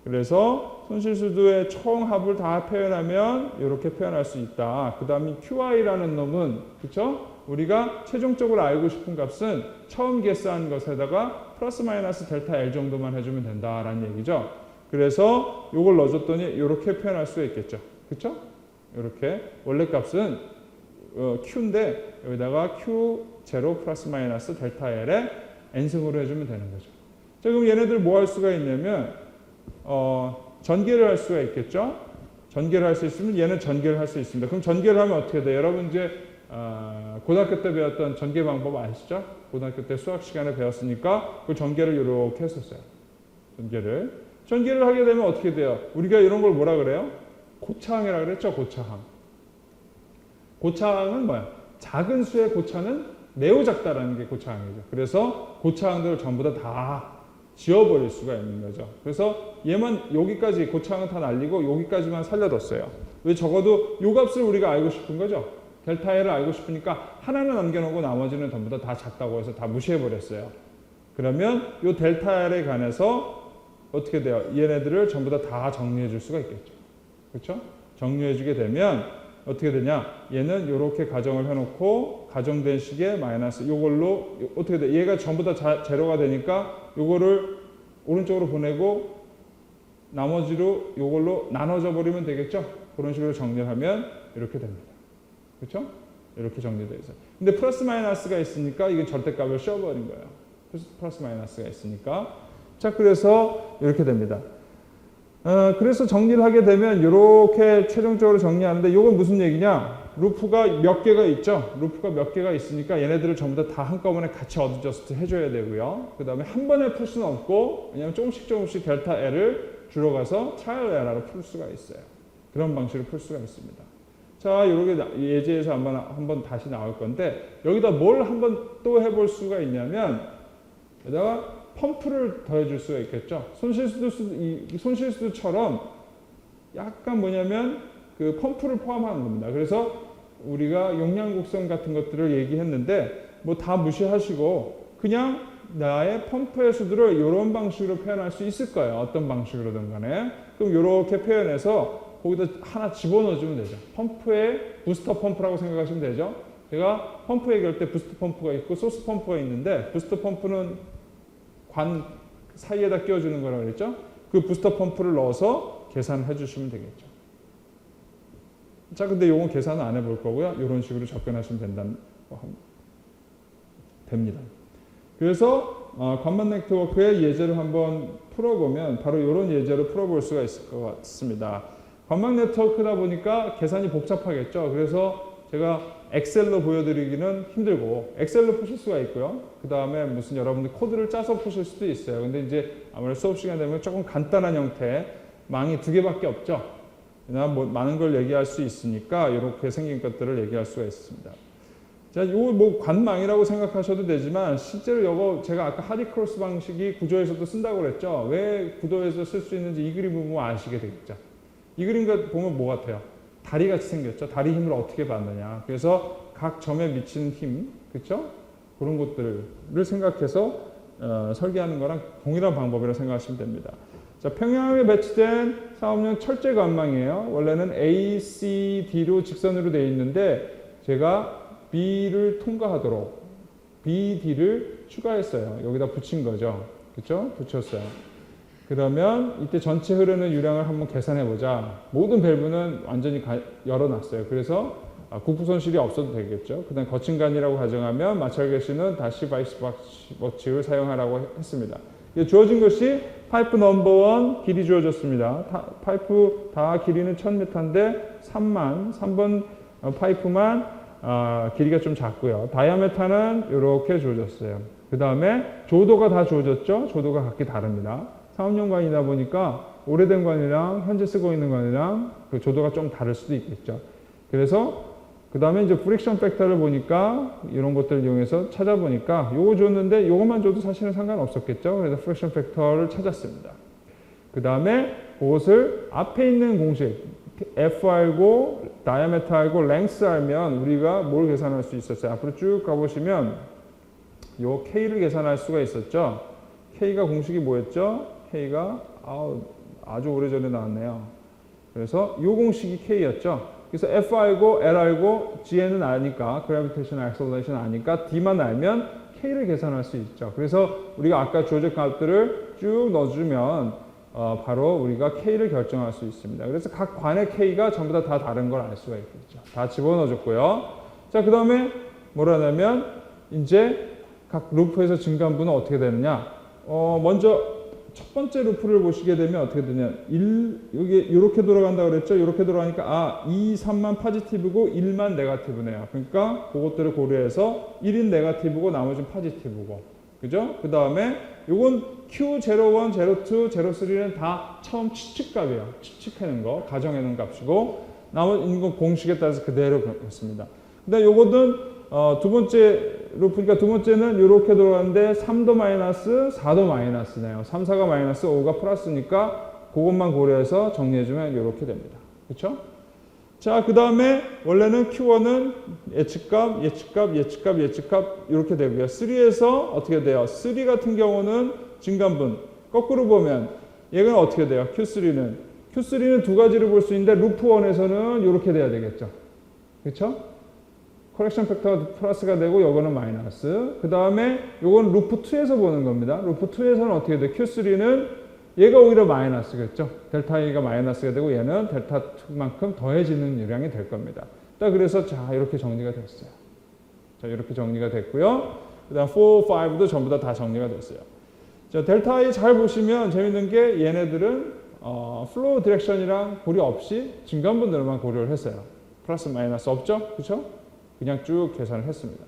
그래서 손실수두의 총 합을 다 표현하면 이렇게 표현할 수 있다. 그 다음에 QI라는 놈은, 그쵸? 우리가 최종적으로 알고 싶은 값은 처음 계산한 것에다가 플러스 마이너스 델타 L 정도만 해주면 된다라는 얘기죠. 그래서 이걸 넣어줬더니 이렇게 표현할 수 있겠죠. 그쵸? 이렇게 원래 값은 Q인데 여기다가 Q0 플러스 마이너스 델타 L에 n승으로 해주면 되는 거죠. 자, 그럼 얘네들 뭐 할 수가 있냐면 전개를 할 수가 있겠죠. 전개를 할 수 있으면 얘는 전개를 할 수 있습니다. 그럼 전개를 하면 어떻게 돼요? 여러분 이제 고등학교 때 배웠던 전개 방법 아시죠? 고등학교 때 수학 시간에 배웠으니까 그 전개를 이렇게 했었어요. 전개를 하게 되면 어떻게 돼요? 우리가 이런 걸 뭐라 그래요? 고차항이라고 그랬죠? 고차항은 뭐야? 작은 수의 고차는 매우 작다라는 게 고차항이죠. 그래서 고차항들을 전부 다 지워버릴 수가 있는 거죠. 그래서 얘만 여기까지 고차항은 다 날리고 여기까지만 살려뒀어요. 왜? 적어도 요 값을 우리가 알고 싶은 거죠. 델타 L을 알고 싶으니까 하나는 남겨놓고 나머지는 전부 다 작다고 해서 다 무시해버렸어요. 그러면 요 델타 L에 관해서 어떻게 돼요? 얘네들을 전부 다 정리해 줄 수가 있겠죠. 그렇죠? 정리해 주게 되면 어떻게 되냐? 얘는 이렇게 가정을 해놓고 가정된 식의 마이너스 요걸로 어떻게 돼? 얘가 전부 다 제로가 되니까 요거를 오른쪽으로 보내고 나머지로 요걸로 나눠져 버리면 되겠죠? 그런 식으로 정리하면 이렇게 됩니다. 그렇죠? 이렇게 정리되어 있어요. 근데 플러스 마이너스가 있으니까 이게 절대값을 씌워버린 거예요. 플러스 마이너스가 있으니까. 자, 그래서 이렇게 됩니다. 그래서 정리를 하게 되면 이렇게 최종적으로 정리하는데 이건 무슨 얘기냐? 루프가 몇 개가 있죠? 루프가 몇 개가 있으니까 얘네들을 전부 다 한꺼번에 같이 어드저스트 해줘야 되고요. 그 다음에 한 번에 풀 수는 없고 왜냐하면 조금씩 델타 L을 줄여가서 트라이얼 에러로 풀 수가 있어요. 그런 방식으로 풀 수가 있습니다. 자, 이렇게 예제에서 한번 다시 나올 건데 여기다 뭘 한번 또 해볼 수가 있냐면 여기다가 펌프를 더해줄 수가 있겠죠. 손실수두처럼 약간 뭐냐면 그 펌프를 포함하는 겁니다. 그래서 우리가 용량 곡선 같은 것들을 얘기했는데 뭐 다 무시하시고 그냥 나의 펌프의 수두를 이런 방식으로 표현할 수 있을 거예요. 어떤 방식으로든 간에. 그럼 이렇게 표현해서 거기다 하나 집어넣어주면 되죠. 펌프에 부스터 펌프라고 생각하시면 되죠. 제가 펌프 얘기할 때 부스터 펌프가 있고 소스 펌프가 있는데 부스터 펌프는 관 사이에다 끼워주는 거라고 그랬죠. 그 부스터 펌프를 넣어서 계산해 주시면 되겠죠. 자, 근데 이건 계산은 안 해볼 거고요. 이런 식으로 접근하시면 됩니다. 그래서 관만 네트워크의 예제를 한번 풀어보면 바로 이런 예제로 풀어볼 수가 있을 것 같습니다. 관망 네트워크다 보니까 계산이 복잡하겠죠. 그래서 제가 엑셀로 보여드리기는 힘들고 엑셀로 푸실 수가 있고요. 그 다음에 무슨 여러분들 코드를 짜서 푸실 수도 있어요. 근데 이제 아무래도 수업 시간 되면 조금 간단한 형태 망이 2개밖에 없죠. 뭐 많은 걸 얘기할 수 있으니까 이렇게 생긴 것들을 얘기할 수가 있습니다. 자, 이거 뭐 관망이라고 생각하셔도 되지만 실제로 이거 제가 아까 하디크로스 방식이 구조에서도 쓴다고 그랬죠. 왜 구조에서 쓸 수 있는지 이 그림 보면 아시게 되겠죠. 이 그림 보면 뭐 같아요? 다리같이 생겼죠. 다리 힘을 어떻게 받느냐. 그래서 각 점에 미치는 힘, 그렇죠? 그런 것들을 생각해서 설계하는 거랑 동일한 방법이라고 생각하시면 됩니다. 자, 평양에 배치된 사업용 철제 관망이에요. 원래는 A, C, D로 직선으로 되어 있는데 제가 B를 통과하도록 B, D를 추가했어요. 여기다 붙인 거죠. 그렇죠? 붙였어요. 그러면 이때 전체 흐르는 유량을 한번 계산해 보자. 모든 밸브는 완전히 열어놨어요. 그래서 국부 손실이 없어도 되겠죠. 그 다음 거친간이라고 가정하면 마찰 개수는 다시 바이스 법칙을 사용하라고 했습니다. 주어진 것이 파이프 넘버 1 길이 주어졌습니다. 파이프 다 길이는 1000m인데 3번 파이프만 길이가 좀 작고요. 다이아메타는 이렇게 주어졌어요. 그 다음에 조도가 다 주어졌죠. 조도가 각기 다릅니다. 사업용 관이다 보니까 오래된 관이랑 현재 쓰고 있는 관이랑 그 조도가 좀 다를 수도 있겠죠. 그래서 그 다음에 이제 프릭션 팩터를 보니까 이런 것들을 이용해서 찾아보니까 요거 줬는데 요것만 줘도 사실은 상관없었겠죠. 그래서 프릭션 팩터를 찾았습니다. 그 다음에 그것을 앞에 있는 공식 F 알고 다이아메터 알고 랭스 알면 우리가 뭘 계산할 수 있었어요? 앞으로 쭉 가보시면 요 K를 계산할 수가 있었죠. K가 공식이 뭐였죠? K가 아주 오래전에 나왔네요. 그래서 요 공식이 K였죠. 그래서 F 알고 L 알고 G는 아니까 Gravitational Acceleration 아니까 D만 알면 K를 계산할 수 있죠. 그래서 우리가 아까 주어진 값들을 쭉 넣어주면 바로 우리가 K를 결정할 수 있습니다. 그래서 각 관의 K가 전부 다 다른 걸 알 수가 있겠죠. 다 집어넣어줬고요. 자, 그 다음에 뭐라냐면 이제 각 루프에서 증가분은 어떻게 되느냐. 먼저 첫 번째 루프를 보시게 되면 어떻게 되냐. 여기 이렇게 돌아간다고 그랬죠. 이렇게 돌아가니까 2, 3만 포지티브고 1만 네거티브네요. 그러니까 그것들을 고려해서 1인 네거티브고 나머지는 포지티브고. 그죠? 그 다음에 요건 Q01, 02, 03는 다 처음 추측값이에요. 추측해놓은 거, 가정해놓은 값이고 나머지 건 공식에 따라서 그대로 그렇습니다. 근데 요거는 두 번째 루프니까 두 번째는 이렇게 돌아가는데 3도 마이너스, 4도 마이너스네요. 3, 4가 마이너스, 5가 플러스니까 그것만 고려해서 정리해주면 이렇게 됩니다. 그렇죠? 자, 그 다음에 원래는 Q1은 예측값, 예측값, 예측값, 예측값 이렇게 되고요. 3에서 어떻게 돼요? 3 같은 경우는 증감분. 거꾸로 보면 얘는 어떻게 돼요? Q3는 두 가지를 볼 수 있는데 루프 1에서는 이렇게 돼야 되겠죠. 그렇죠? 커렉션 팩터가 플러스가 되고 요거는 마이너스. 그 다음에 요건 루프 2에서 보는 겁니다. 루프 2에서는 어떻게 돼요? Q3는 얘가 오히려 마이너스겠죠. 델타 A가 마이너스가 되고 얘는 델타 2만큼 더해지는 유량이 될 겁니다. 자, 그래서 자 이렇게 정리가 됐어요. 자, 이렇게 정리가 됐고요. 그 다음 4, 5도 전부 다 정리가 됐어요. 자, 델타 A 잘 보시면 재밌는 게 얘네들은 플로우 디렉션이랑 고려 없이 증감분들만 고려를 했어요. 플러스 마이너스 없죠? 그렇죠? 그냥 쭉 계산을 했습니다.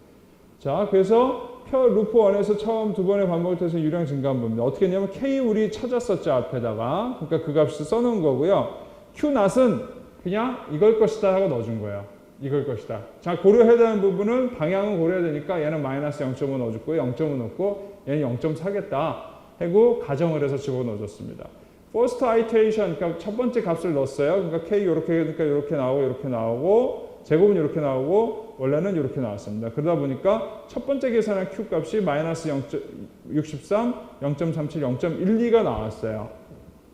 자, 그래서 루프 1에서 처음 두 번의 반복을 통해서 유량 증가한부입니다. 어떻게 했냐면 K 우리 찾았었죠, 앞에다가. 그러니까 그 값을 써놓은 거고요. Q 낫은 그냥 이걸 것이다 하고 넣어준 거예요. 이걸 것이다. 자, 고려해야 되는 부분은 방향은 고려해야 되니까 얘는 마이너스 0.5 넣어줬고요. 0.5 넣고 얘는 0.4겠다 하고 가정을 해서 집어넣어줬습니다. First iteration, 그러니까 첫 번째 값을 넣었어요. 그러니까 K 이렇게 그러니까 이렇게 나오고 이렇게 나오고 제곱은 이렇게 나오고 원래는 이렇게 나왔습니다. 그러다 보니까 첫 번째 계산한 Q 값이 마이너스 0.63, 0.37, 0.12가 나왔어요.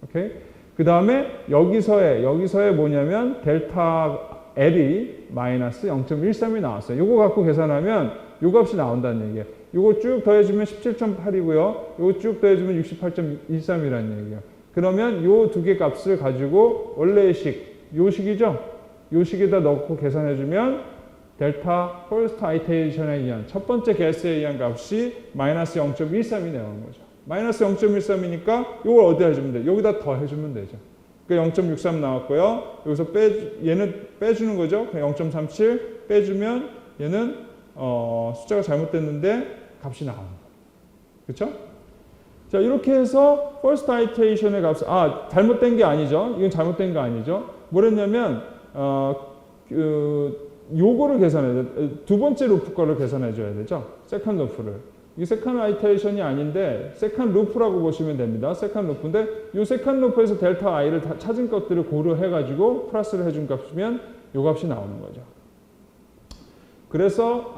오케이? 그 다음에 여기서의 뭐냐면 델타 L이 마이너스 0.13이 나왔어요. 요거 갖고 계산하면 요 값이 나온다는 얘기예요. 요거 쭉 더해주면 17.8이고요. 요거 쭉 더해주면 68.13이라는 얘기예요. 그러면 요 두 개 값을 가지고 원래의 요 식이죠? 요 식에다 넣고 계산해주면 델타 퍼스트 아이테이션에 의한 첫 번째 개수에 의한 값이 마이너스 0.13이 나오는 거죠. 마이너스 0.13이니까 이걸 어디다 해주면 돼요? 여기다 더 해주면 되죠. 그러니까 0.63 나왔고요. 여기서 얘는 빼주는 거죠. 0.37 빼주면 얘는 숫자가 잘못됐는데 값이 나오는 거예요. 그렇죠? 자, 이렇게 해서 first iteration의 값을 잘못된 게 아니죠. 이건 잘못된 거 아니죠. 뭐랬냐면 요거를 계산해야 돼. 두 번째 루프 거를 계산해 줘야 되죠. 세컨드 루프를. 이 세컨드 아이테레이션이 아닌데 세컨드 루프라고 보시면 됩니다. 세컨드 루프인데 이 세컨드 루프에서 델타 i를 다 찾은 것들을 고려해 가지고 플러스를 해준 값이면 요 값이 나오는 거죠. 그래서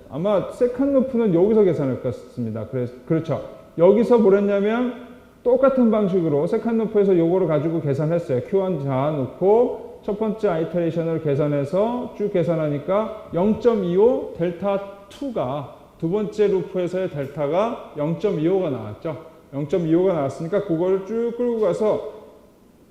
아마 세컨드 루프는 여기서 계산할 것 같습니다. 그렇죠. 여기서 뭐랬냐면 똑같은 방식으로 세컨드 루프에서 요거를 가지고 계산했어요. Q1 자 놓고 첫 번째 아이테레이션을 계산해서 쭉 계산하니까 0.25 델타 2가 두 번째 루프에서의 델타가 0.25가 나왔죠. 0.25가 나왔으니까 그거를 쭉 끌고 가서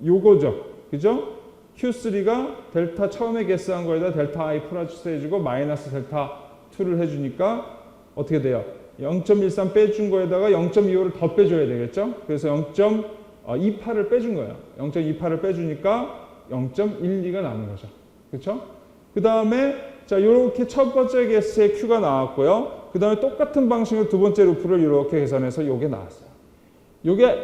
요거죠. 그죠? Q3가 델타 처음에 계산한 거에다 델타 i 플러스 해주고 마이너스 델타 2를 해주니까 어떻게 돼요? 0.13 빼준 거에다가 0.25를 더 빼줘야 되겠죠? 그래서 0.28을 빼준 거예요. 0.28을 빼주니까 0.12가 나오는 거죠. 그렇죠? 그 다음에 자 이렇게 첫 번째 개수의 Q가 나왔고요. 그 다음에 똑같은 방식으로 두 번째 루프를 이렇게 계산해서 이게 나왔어요. 이게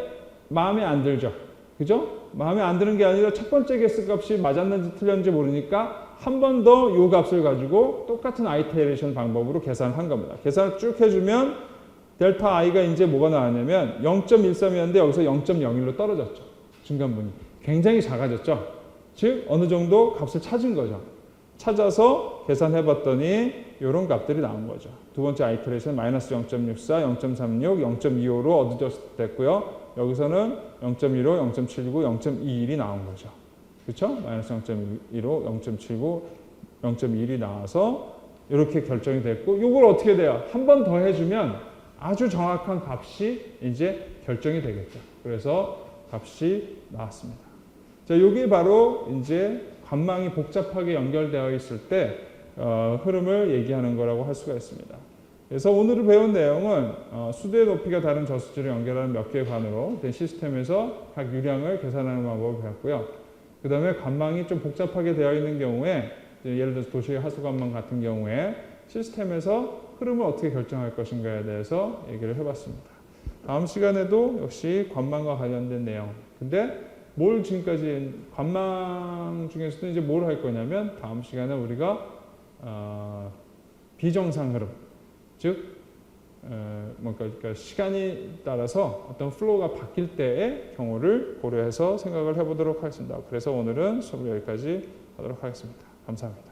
마음에 안 들죠? 그죠? 마음에 안 드는 게 아니라 첫 번째 개수 값이 맞았는지 틀렸는지 모르니까 한 번 더 이 값을 가지고 똑같은 아이테레이션 방법으로 계산한 겁니다. 계산을 쭉 해주면 델타 i가 이제 뭐가 나왔냐면 0.13이었는데 여기서 0.01로 떨어졌죠. 중간분이. 굉장히 작아졌죠. 즉 어느 정도 값을 찾은 거죠. 찾아서 계산해 봤더니 이런 값들이 나온 거죠. 두 번째 아이터레이션 마이너스 0.64, 0.36, 0.25로 어드저스트됐고요. 여기서는 0.15, 0.79, 0.21이 나온 거죠. 그렇죠? 마이너스 0.15, 0.79, 0.1이 나와서 이렇게 결정이 됐고 이걸 어떻게 돼요? 한 번 더 해주면 아주 정확한 값이 이제 결정이 되겠죠. 그래서 값이 나왔습니다. 자, 이게 바로 이제 관망이 복잡하게 연결되어 있을 때 흐름을 얘기하는 거라고 할 수가 있습니다. 그래서 오늘 배운 내용은 수도의 높이가 다른 저수지를 연결하는 몇 개의 관으로 된 시스템에서 각 유량을 계산하는 방법을 배웠고요. 그 다음에 관망이 좀 복잡하게 되어 있는 경우에 예를 들어서 도시의 하수관망 같은 경우에 시스템에서 흐름을 어떻게 결정할 것인가에 대해서 얘기를 해봤습니다. 다음 시간에도 역시 관망과 관련된 내용. 근데 뭘 지금까지 관망 중에서도 이제 뭘 할 거냐면 다음 시간에 우리가 비정상 흐름, 즉 그러니까 시간이 따라서 어떤 플로우가 바뀔 때의 경우를 고려해서 생각을 해보도록 하겠습니다. 그래서 오늘은 수업 여기까지 하도록 하겠습니다. 감사합니다.